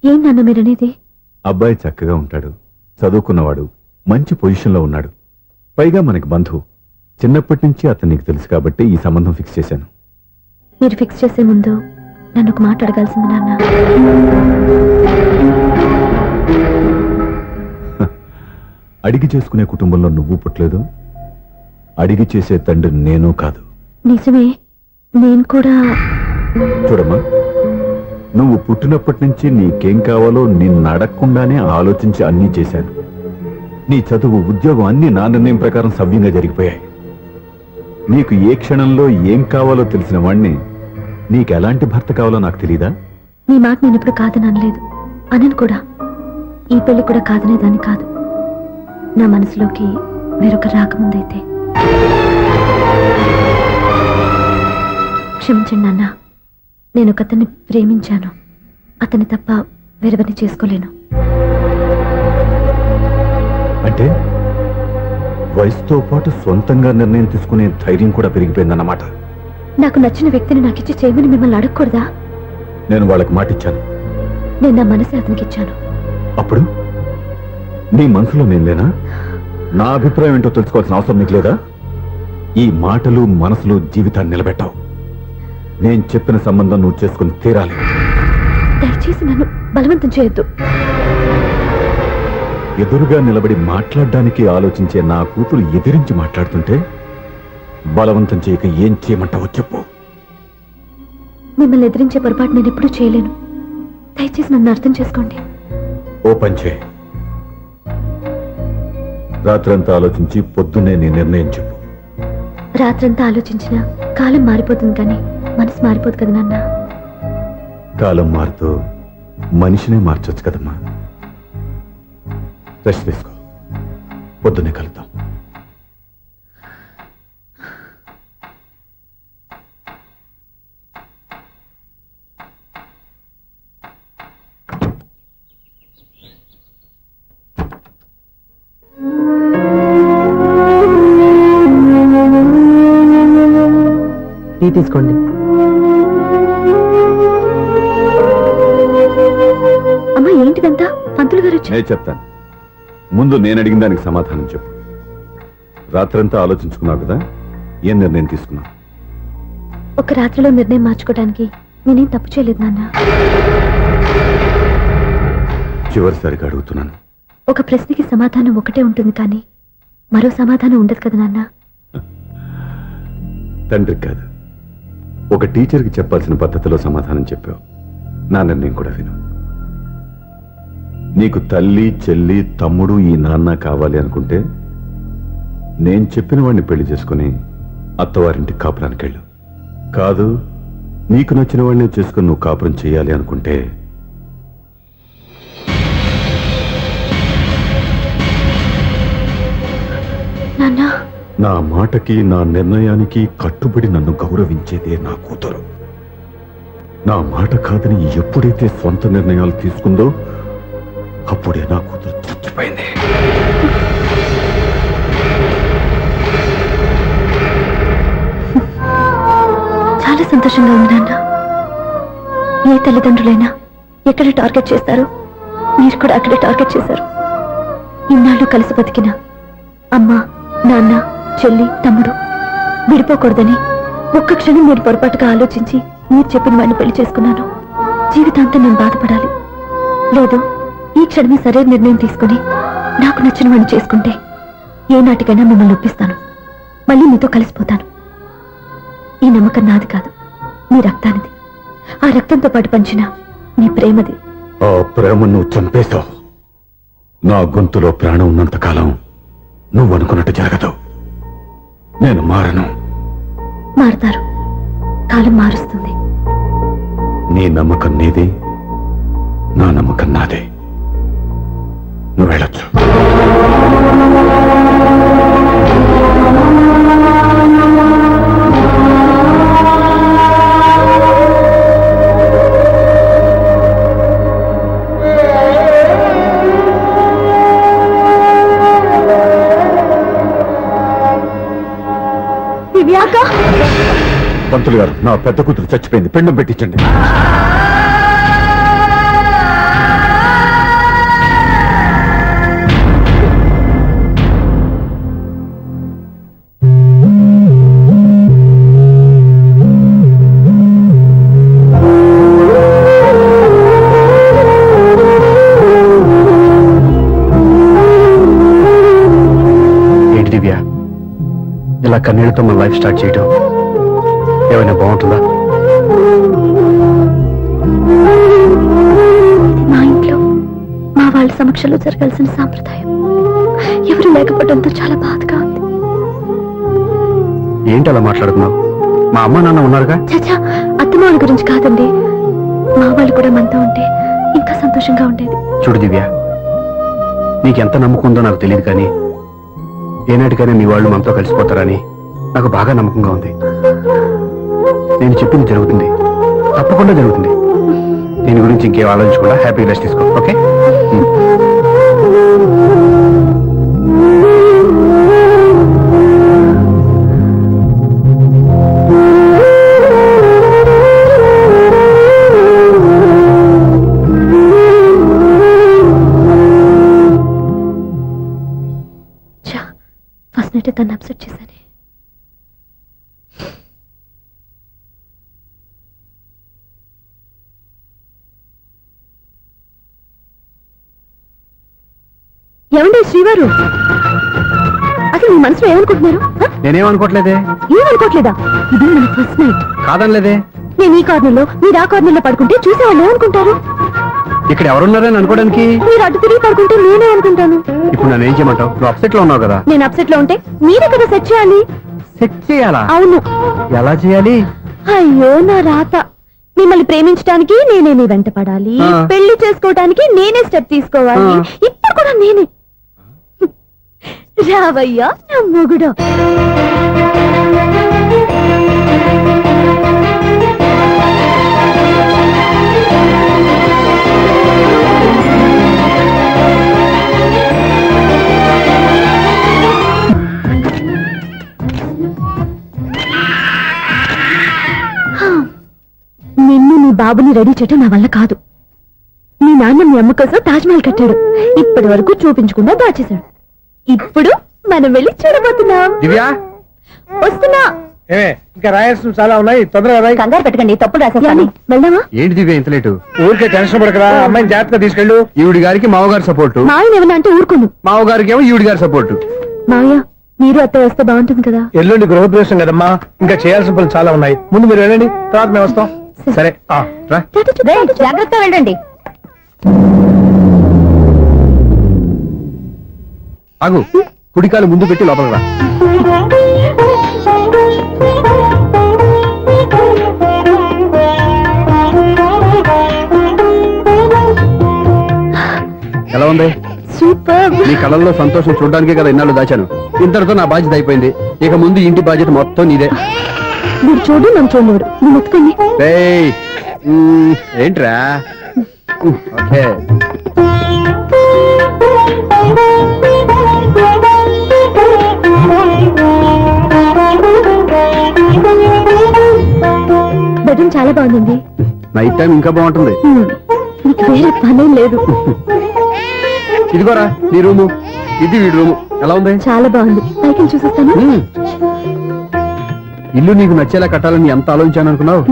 ఏం నాన్న మీరనేది? అబ్బాయి చక్కగా ఉంటాడు, చదువుకున్నవాడు, మంచి పొజిషన్లో ఉన్నాడు. పైగా మనకి బంధువు. చిన్నప్పటి నుంచి అతను నీకు తెలుసు కాబట్టి ఈ సంబంధం ఫిక్స్ చేశాను. మీరు ఫిక్స్ చేసే ముందు నన్ను ఒక మాట అడగాల్సింది నాన్న. అడిగి చేసుకునే కుటుంబంలో నువ్వు పుట్టలేదు, అడిగి చేసే తండ్రి నేను కాదు. నిజమే, నేను కూడా. చూడమ్మా, నువ్వు పుట్టినప్పటి నుంచి నీకేం కావాలో నిన్ను అడగకుండానే ఆలోచించి అన్నీ చేశాను. నీ చదువు, ఉద్యోగం అన్నీ నా నిర్ణయం ప్రకారం సవ్యంగా జరిగిపోయాయి. నీకు ఏ క్షణంలో ఏం కావాలో తెలిసిన వాణ్ణి నీకు ఎలాంటి భర్త కావాలో నాకు తెలీదా? నీ మాట నేను ఇప్పుడు కాదని అనలేదు, అనను కూడా. ఈ పెళ్లి కూడా కాదనేదాన్ని కాదు. నా మనసులోకి వేరొక రాకముందైతే. క్షమించండి నాన్న, నేను ఒకతన్ని ప్రేమించాను. అతన్ని తప్ప వేరెవరిని చేసుకోలేను. అంటే వయసుతో పాటు సొంతంగా నిర్ణయం తీసుకునే ధైర్యం కూడా పెరిగిపోయిందన్నమాట. నాకు నచ్చిన వ్యక్తిని నాకిచ్చి చేయమని మిమ్మల్ని అడగకూడదా? నేను వాళ్ళకి మాటిచ్చాను. నేను నా మనసే అతనికి ఇచ్చాను. అప్పుడు నీ మనసులో నేను లేనా? నా అభిప్రాయం ఏంటో తెలుసుకోవాల్సిన అవసరం నీకు లేదా? ఈ మాటలు, మనసులు జీవితాన్ని నిలబెట్టావు. నేను చెప్పిన సంబంధం నువ్వు చేసుకుని తీరాలి. దయచేసి నన్ను బలవంతం చేయొద్దు. ఎదురుగా నిలబడి మాట్లాడడానికి ఆలోచించే నా కూతురు ఎదిరించి మాట్లాడుతుంటే బలవంతం చేయక ఏం చేయమంటావో చెప్పు. మిమ్మల్ని ఎదిరించే పొరపాటు నేను ఎప్పుడూ చేయలేను. దయచేసి నన్ను అర్థం చేసుకోండి. ఓ పని చేయి, రాత్రంతా ఆలోచించి పొద్దున్నే నీ నిర్ణయం చెప్పు. రాత్రంతా ఆలోచించినా కాలం మారిపోతుంది, కానీ మనసు మారిపోదు కదా నాన్న. కాలం మారుతూ మనిషినే మార్చొచ్చు కదమ్మా. రెస్ట్ తీసుకో, పొద్దున్నే కలుద్దాం. టీ తీసుకోండి. అమ్మా, ఏంటిదంతా? పంతులు గారు వచ్చి. నేను చెప్తాను, ముందు నేను అడిగిన దానికి సమాధానం చెప్పు. రాత్రంతా ఆలోచించుకున్నావు కదా, ఏం నిర్ణయం తీసుకున్నావు? ఒక రాత్రిలో నిర్ణయం మార్చుకోవడానికి నేనేం తప్పు చేయలేదు నాన్న. చివరిసారిగా అడుగుతున్నాను. ఒక ప్రశ్నకి సమాధానం ఒకటే ఉంటుంది, కానీ మరో సమాధానం ఉండదు కదా నాన్న. తండ్రికి కాదు, ఒక టీచర్కి చెప్పాల్సిన పద్ధతిలో సమాధానం చెప్పావు. నా నిర్ణయం కూడా విను. నీకు తల్లి, చెల్లి, తమ్ముడు, ఈ నాన్న కావాలి అనుకుంటే నేను చెప్పిన వాడిని పెళ్లి చేసుకుని అత్తవారింటికి కాపురానికి వెళ్ళు. కాదు, నీకు నచ్చిన వాడిని చేసుకుని నువ్వు కాపురం చేయాలి అనుకుంటే నాన్న, నా మాటకి, నా నిర్ణయానికి కట్టుబడి నన్ను గౌరవించేదే నా కూతురు. నా మాట కాదని ఎప్పుడైతే సొంత నిర్ణయాలు తీసుకుందో అప్పుడే నా కూతురు చచ్చిపోయింది. చాలా సంతోషంగా ఉంది నాన్న. ఏ తల్లిదండ్రులైనా ఎక్కడ టార్గెట్ చేస్తారో మీరు కూడా అక్కడే టార్గెట్ చేశారు. ఇన్నాళ్ళు కలిసి బతికిన అమ్మ, నాన్న, చెల్లి, తమ్ముడు విడిపోకూడదని ఒక్క క్షణం మీరు పొరపాటుగా ఆలోచించి మీరు చెప్పిన వాడిని పెళ్లి చేసుకున్నాను. జీవితాంతం నేను బాధపడాలి? లేదు, ఈ క్షణమే సరైన నిర్ణయం తీసుకుని నాకు నచ్చిన వాడిని చేసుకుంటే ఏ నాటికైనా మిమ్మల్ని ఒప్పిస్తాను. మళ్ళీ మీతో కలిసిపోతాను. ఈ నమ్మకం నాది కాదు, మీ రక్తానిది. ఆ రక్తంతో పాటు పంచిన మీ ప్రేమది. ఆ ప్రేమ నువ్వు చంపేశావు. నా గొంతులో ప్రాణం ఉన్నంతకాలం నువ్వు అనుకున్నట్టు జరగదు. నేను మారను. మారుతారు, కాలం మారుస్తుంది. నీ నమ్మకం నీది, నా నమ్మకం నాదే. నువ్వు వెళ్ళొచ్చు. పంతులు గారు, నా పెద్ద కూతురు చచ్చిపోయింది, పిండం పెట్టించండి. అలా కన్నీళ్లతో మన లైఫ్ స్టార్ట్ చేయటం ఏమైనా బాగుంటుందా? మా ఇంట్లో మా వాళ్ళ సమక్షంలో జరగాల్సిన సాంప్రదాయం ఎవరు లేకపోవడంతో చాలా బాధగా ఉంది. ఏంటి అలా మాట్లాడుతున్నావు? మా అమ్మ నాన్న ఉన్నారుగా. చచ్చా, అత్తమాల గురించి కాదండి, మా వాళ్ళు కూడా మనతో ఉంటే ఇంకా సంతోషంగా ఉండేది. చూడు దివ్య, నీకెంత నమ్మకం ఉందో నాకు తెలియదు, కానీ ఏనాటికైనా మీ వాళ్ళు మనతో కలిసిపోతారని నాకు బాగా నమ్మకంగా ఉంది. నేను చెప్పింది జరుగుతుంది, తప్పకుండా జరుగుతుంది. దీని గురించి ఇంకేం ఆలోచించకుండా హ్యాపీ రెస్ట్ తీసుకో. ఓకే? ఫస్ట్ నైట్ తను అప్సెట్ చేశాను. ఏమండి శ్రీవారు, అసలు మీ మనసులో ఏమనుకుంటున్నారు? నేనేమనుకోవట్లేదే. ఏమనుకోవట్లేదా? ఇది మన ఫస్ట్ నైట్. కాదనలేదే. నేను ఈ కార్నర్లో మీరు ఆ కార్నర్లో పడుకుంటే చూసేవాళ్ళు ఏమనుకుంటారు? ఇక్కడ ఎవరున్నారని అనుకోవడానికి. మీరు అటు తిరిగి పడుకుంటే నేనే అనుకుంటాను. ఇప్పుడు నన్ను ఏం చేయమంటావు? నువ్వు అప్సెట్ లో ఉన్నావు కదా. నేను అప్సెట్ లో ఉంటే మీరే కదా సెట్ చేయాలి. సెట్ చేయాలా? అవును. ఎలా చేయాలి? అయ్యో నా రాత. మిమ్మల్ని ప్రేమించడానికి నేనే మీ వెంట పడాలి, పెళ్లి చేసుకోవడానికి నేనే స్టెప్ తీసుకోవాలి. ఇప్పుడు కూడా నేనే. రావయ్యా నా మొగుడు. నిన్ను నీ బాబుని రెడీ చేయటం నా వల్ల కాదు. మీ నాన్న మీ అమ్మ కోసం తాజ్మహల్ కట్టాడు, ఇప్పటి వరకు చూపించకుండా దాచేశాడు. ఇప్పుడు మనం వెళ్ళి చూడబోతున్నాం. దివ్య, వస్తున్నా. ఇంకా రాయాల్సిన చాలా ఉన్నాయి, తొందరగా రాయి. కంగారు పెట్టకండి, తప్పుడు రాసేసాను. వెళ్దామా? ఏంటి దివ్య ఇంత లేటు? ఊరికే టెన్షన్ పడకరా, అమ్మాయిని జాగ్రత్తగా తీసుకెళ్ళు. ఈవిడి గారికి మావగారు సపోర్టు, మా ఆయన ఏమన్నా అంటే ఊరుకోను. మావగారికి ఏమో ఈవిడి గారి సపోర్టు. మావయ్య, మీరు అత్తయ్య వస్తే బాగుంటుంది కదా. ఎల్లుండి గృహప్రవేశం కదమ్మా, ఇంకా చేయాల్సిన పనులు చాలా ఉన్నాయి. ముందు మీరు వెళ్ళండి, తర్వాత మేము వస్తాం. సరే రా. జాగ్రత్త వెళ్ళండి. ఆగు, కుడికాలు ముందు పెట్టి లోపల రా. ఎలా ఉంది? సూపర్. నీ కళ్ళల్లో సంతోషం చూడడానికే కదా ఇన్నాళ్ళు దాచాను. ఇంతటితో నా బాధ్యత అయిపోయింది. ఇక ముందు ఇంటి బాధ్యత మొత్తం నీదే. మీరు చూడు, నన్ను చూడలేడు. నువ్వు ఎత్తుకోండి. ఏయ్, ఏంట్రా? ఓకే. బెడ్రూమ్ చాలా బాగుందండి. నైట్ టైం ఇంకా బాగుంటుంది. నీకు వేరే పనేం లేదు. ఇదిగోరా నీ రూము, ఇది వీడి రూము. ఎలా ఉంది? చాలా బాగుంది. పైకి చూపిస్తాను. ఇల్లు నీకు నచ్చేలా కట్టాలని ఎంత ఆలోచించాను అనుకున్నావు?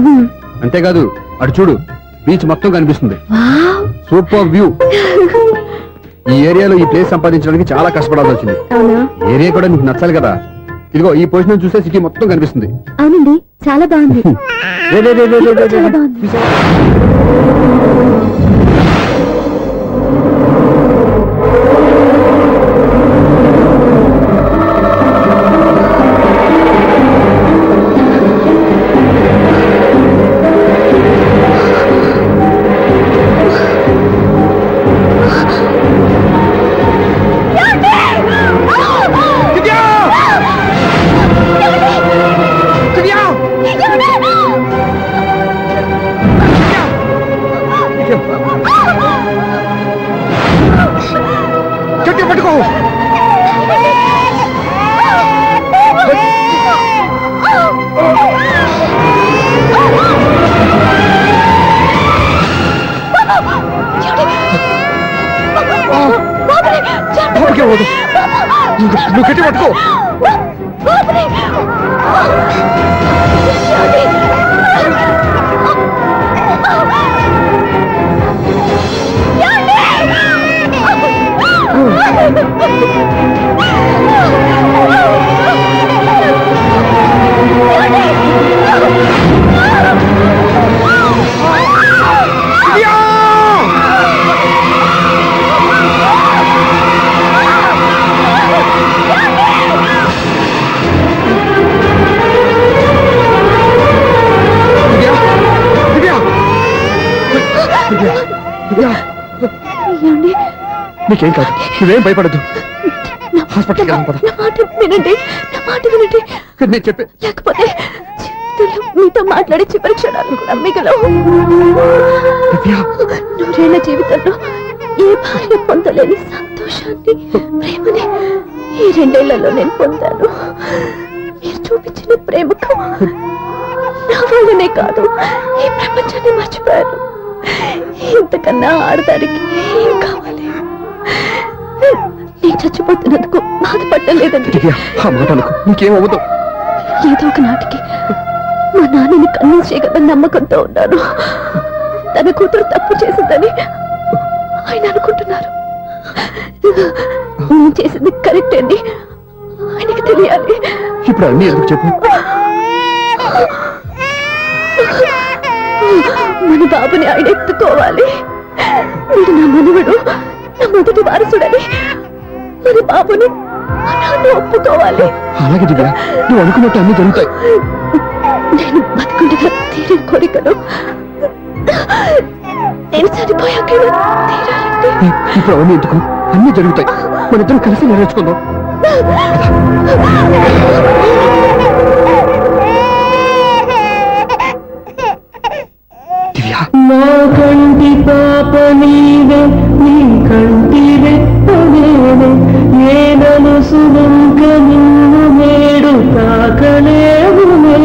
అంతేకాదు, అటు చూడు, బీచ్ మొత్తం కనిపిస్తుంది. Super view. ఈ ఏరియాలో ఈ ప్లేస్ సంపాదించడానికి చాలా కష్టపడాల్సి వచ్చింది. అవునా? ఏరియా కూడా నీకు నచ్చాలి కదా. ఇదిగో ఈ పొజిషన్ చూస్తే సిటీ మొత్తం కనిపిస్తుంది. అవునండి, చాలా బాగుంది. చాలా బాగుంది. నువ్వు గట్టి పట్టుకో. ఏమండి? నీకేం కాదు, నువ్వేం భయపడద్దు. నా హాస్పిటల్కి వెళ్దాం, పద. నా మాట వినండి, నా మాట వినండి. నేను చెప్పే లేకపోతే జీవితంలో మీతో మాట్లాడే చివరి క్షణాలు కూడా మిగలవు. నూరేళ్ల జీవితంలో ఏ భార్య పొందలేని సంతోషాన్ని, ప్రేమని ఈ 2 ఏళ్లలో నేను పొందాను. మీరు చూపించిన ప్రేమకు నా వాళ్ళనే కాదు, ఈ ప్రపంచాన్ని మర్చిపోయాను. ఇంతకన్నా ఆడదానికి ఏం కావాలి? నేను చచ్చిపోతున్నందుకు బాధపడలేదండి. ఆ మాట అనుకో, నీకేమవుతావు. ఏదో ఒక నాటికి మా నాన్నని కన్విన్స్ చేయగల నమ్మకంతో ఉన్నాను. తన కూతురు తప్పు చేసిందని ఆయన అనుకుంటున్నారు. నేను చేసింది కరెక్ట్ అండి, ఆయనకి తెలియాలి. ఇప్పుడు అన్నీ ఎందుకు చెప్పు. మన బాబుని ఆయన ఎత్తుకోవాలి. వీడు నా మనవడు, నా మొదటి వారసుడని మన బాబుని మా నాన్న ఒప్పుకోవాలి. అలాగే దివ్య, నువ్వు అనుకున్నట్టు అన్ని జరుగుతాయి. నేను బతుకుండగా తీరిన కోరికలు నేను చనిపోయాక తీరాలండి. ఇప్పుడు అవన్నీ ఎందుకు, అన్ని జరుగుతాయి. మన ఇద్దరం కలిసి నెరవేర్చుకుందాం. దివ్య, నా కంటి పాప నీవే, నీ కంటి రెప్పవేనే, ఏ నలుసు వంక నిన్ను నేడు తాకలేవునే.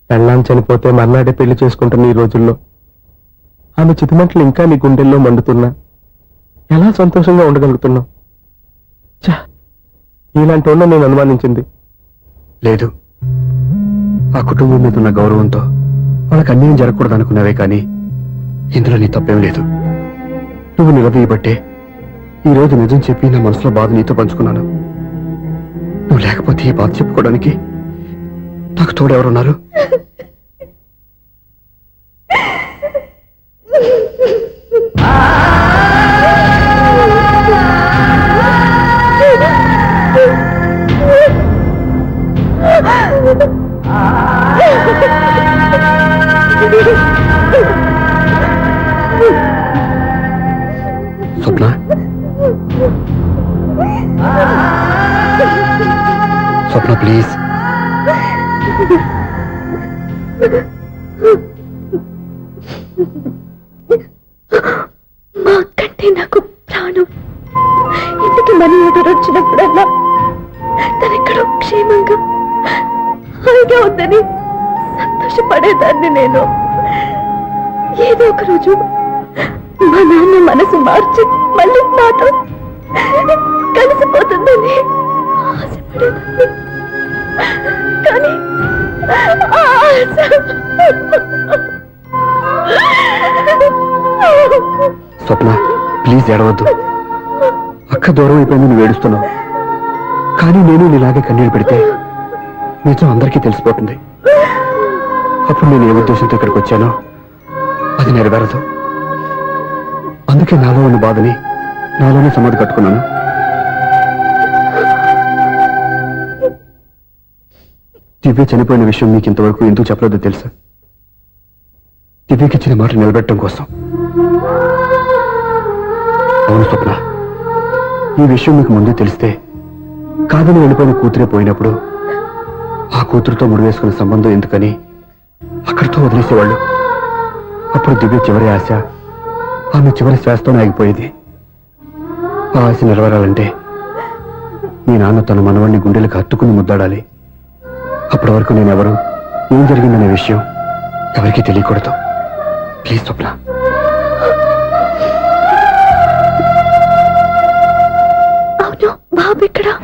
పెళ్ళాం చనిపోతే మర్నాడే పెళ్లి చేసుకుంటున్న ఈ రోజుల్లో ఆమె చితిమంటలు ఇంకా నీ గుండెల్లో మండుతున్నా ఎలా సంతోషంగా ఉండగలుగుతున్నావు? ఛ, ఇలాంటి ఉన్న నేను అనుమానించింది. లేదు, ఆ కుటుంబం మీద ఉన్న గౌరవంతో వాళ్ళకి అన్యాయం జరగకూడదు అనుకున్నావే కానీ ఇందులో నీ తప్పేం లేదు. నువ్వు నిలదీయబట్టే ఈ రోజు నిజం చెప్పి నా మనసులో బాధ నీతో పంచుకున్నాను. నువ్వు లేకపోతే ఈ బాధ చెప్పుకోవడానికి నాకు తోడెవరున్నారు? స్వప్న, స్వప్న ప్లీజ్. మా అక్కంటే నాకు ప్రాణం. ఇంటికి మనీ ఆర్డర్ వచ్చినప్పుడల్లా తనెక్కడో క్షేమంగా హాయిగా ఉందని సంతోషపడేదాన్ని నేను. ఏదో ఒక రోజు మా నాన్న మనసు మార్చి మళ్ళీ నాతో కలిసిపోతుందని ఆశపడేదాన్ని. కానీ ఆ ఆశ స్వప్న ప్లీజ్ ఏడవద్దు. అక్క దూరం అయిపోయింది, నువ్వు ఏడుస్తున్నావు. కానీ నేను నీలాగే కన్నీళ్ళు పెడితే నిజం అందరికీ తెలిసిపోతుంది. అప్పుడు నేను ఏ ఉద్దేశంతో ఇక్కడికి వచ్చానో అది నెరవేరదు. అందుకే నాలో ఉన్న బాధని నాలోనే సమాధి కట్టుకున్నాను. దివ్య చనిపోయిన విషయం మీకు ఇంతవరకు ఎందుకు చెప్పలేదో తెలుసా? దివ్యకి ఇచ్చిన మాట నిలబెట్టడం కోసం. అవును స్వప్న, ఈ విషయం మీకు ముందే తెలిస్తే కాదని వెళ్ళిపోయిన కూతురే పోయినప్పుడు ఆ కూతురుతో ముడివేసుకున్న సంబంధం ఎందుకని అక్కడితో వదిలేసేవాళ్ళు. అప్పుడు దివ్య చివరి ఆశ ఆమె చివరి శ్వాసతోనే ఆగిపోయేది. ఆ ఆశ నెరవేరాలంటే మీ నాన్న తన మనవాడిని గుండెలకు హత్తుకుని ముద్దాడాలి. అప్పటి వరకు నేనెవరు, ఏం జరిగిందనే విషయం ఎవరికీ తెలియకూడదు. ప్లీజ్ స్వప్న. అవును, బాబు ఎక్కడా?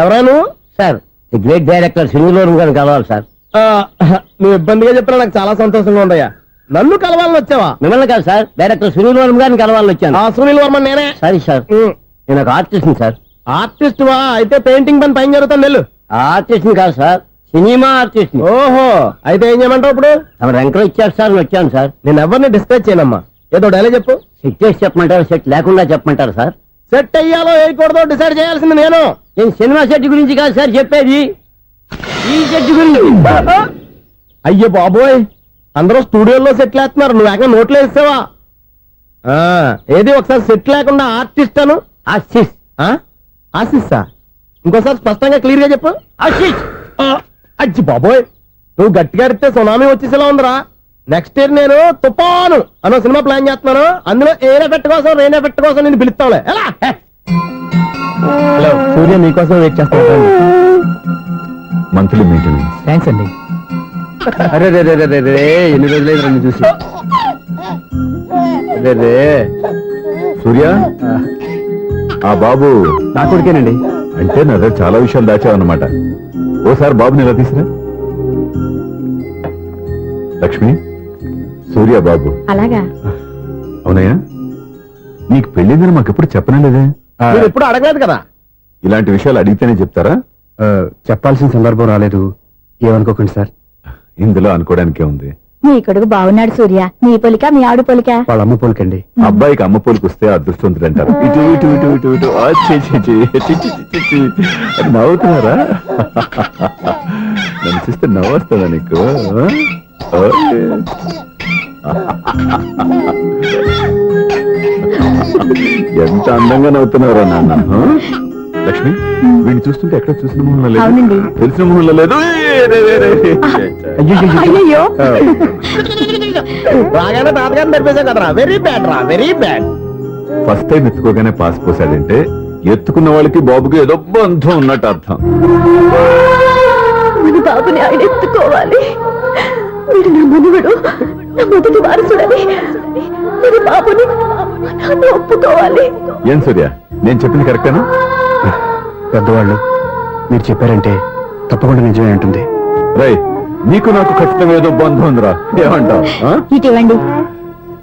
ఎవరాను? సార్, ది గ్రేట్ డైరెక్టర్ సింగులూరు గారిని కావాలి సార్. నువ్వు ఇబ్బందిగా చెప్పినా నాకు చాలా సంతోషంగా ఉందయ్యా. నన్ను కలవాలని వచ్చావా? మిమ్మల్ని కాదు సార్, డైరెక్టర్ సునీల్ వర్మ గారిని కలవాలని వచ్చాను. సునీల్ వర్మ నేనే. సారీ సార్, నేను ఒక ఆర్టిస్ట్ సార్. ఆర్టిస్ట్ వా? అయితే పెయింటింగ్ పని పైన జరుగుతుంది వెళ్ళు. ఆర్టిస్ట్ కాదు సార్, సినిమా ఆర్టిస్ట్. ఓహో, అయితే ఏం చేయమంటావు ఇప్పుడు? తమ ఎంకరేజ్ ఇచ్చారు సార్, వచ్చాను సార్. నేను ఎవరిని డిస్కస్ చేయనమ్మా. ఏదో డైలాగ్ చెప్పు. సెట్ చేసి చెప్పమంటారు, సెట్ లేకుండా చెప్పమంటారు సార్? సెట్ అయ్యాలో వేయకూడదో డిసైడ్ చేయాల్సింది నేను. నేను సినిమా సెట్ గురించి కాదు సార్ చెప్పేది, ఈ సెట్ గురించి. అయ్యో బాబోయ్, అందరూ స్టూడియోలో సెట్ లేస్తున్నారు, నువ్వు ఏకంగా నోట్లో వేస్తావా? ఏది ఒకసారి సెట్ లేకుండా ఆర్టిస్ట్ అను. ఆశిష్. ఆశిస్సా? ఇంకోసారి స్పష్టంగా క్లియర్ గా చెప్పు. ఆశిష్. అచ్చి బాబోయ్, నువ్వు గట్టిగా అడితే సునామీ వచ్చేసేలా ఉందిరా. నెక్స్ట్ ఇయర్ నేను తుఫాను అనో సినిమా ప్లాన్ చేస్తున్నాను. అందులో ఎయిర్ ఎఫెక్ట్ కోసం, రెయిన్ ఎఫెక్ట్ కోసం నేను పిలుస్తావులే. ఎలా? హలో సూర్య, నీకోసం వెయిట్ చేస్తాను. Monthly maintenance. థ్యాంక్స్ అండి. అరే రే రే రే రే రే, ఎన్ని రోజులైంది నన్ను చూసి. రే రే, సూర్య, ఆ బాబు నా కొడుకేనండి. అంటే నా దగ్గర చాలా విషయాలు దాచావన్నమాట. ఓసారి బాబుని ఇలా తీసురా. లక్ష్మి, సూర్య బాబు. అలాగా? అవునయ్యా, నీకు పెళ్ళిందని మాకెప్పుడు చెప్పనలేదే. మీరు ఎప్పుడు అడగలేదు కదా. ఇలాంటి విషయాలు అడిగితేనే చెప్తారా? చెప్పాల్సిన సందర్భం రాలేదు, ఏమనుకోకండి సార్. ఇందులో అనుకోవడానికే ఉంది. నీ కొడుకు బాగున్నాడు సూర్య. నీ పొలిక మీ ఆవిడ పొలిక? వాళ్ళ అమ్మ పోలికండి. అబ్బాయికి అమ్మ పోలికి వస్తే అదృష్టవంతుడు అంటారు. ఇటు ఇటు ఇటు ఇటు ఇటు ఆ, ఛీ, ఛీ, ఛీ, ఛీ, ఛీ, ఛీ, ఛీ. అది నవ్వుతున్నారా? నన్ను చూస్తే నవ్వొస్తుందా నీకు? ఓకే. ఎంత అందంగా నవ్వుతున్నారా నాన్న. లక్ష్మి, వీడిని చూస్తుంటే ఎక్కడ చూసిన మొహంలో లేదు, అవునండి. తెలిసిన మొహంలో లేదు. అయ్యో, బాగానే తాతగారిని నడిపేశాం కదరా. వెరీ బ్యాడ్ రా, వెరీ బ్యాడ్. ఫస్ట్ టైం ఎత్తుకోగానే పాస్ పోసాడంటే ఎత్తుకున్న వాళ్ళకి బాబుకి ఏదో బంధం ఉన్నట్టు అర్థం. మన బాబుని ఆయన ఎత్తుకోవాలి. వీడు నా మనువడు, నా మొదటి వారసుడని మన బాబుని మా నాన్న ఒప్పుకోవాలి. ఏం సూర్య, నేను చెప్పింది కరెక్టేనా? పెద్దవాళ్ళు మీరు చెప్పారంటే తప్పకుండా నిజమే ఉంటుంది. రై, నీకు నాకు ఖచ్చితంగా ఏదో బంధం ఉందిరా. ఏమంటావు? ఇటీవండి.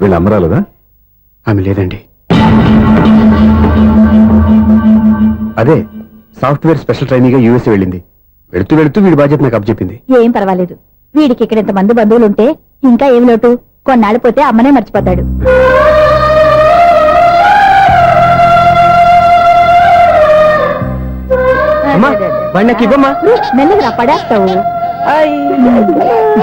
వీళ్ళు అమ్మరాలదా? ఆమె లేదండి. అదే సాఫ్ట్వేర్ స్పెషల్ ట్రైనింగ్ గా యూఎస్ వెళ్ళింది. వెళుతూ వెళుతూ వీడి బాధ్యత నాకు అప్పచెప్పింది. ఏం పర్వాలేదు. వీడికి ఇక్కడ ఇంతమంది బంధువులుంటే ఇంకా ఏం లోటు. కొన్నాళ్ళు పోతే అమ్మనే మర్చిపోతాడు. అమ్మా, బండి నాకు ఇవ్వమ్మా. మెల్లగా పడేస్తావు.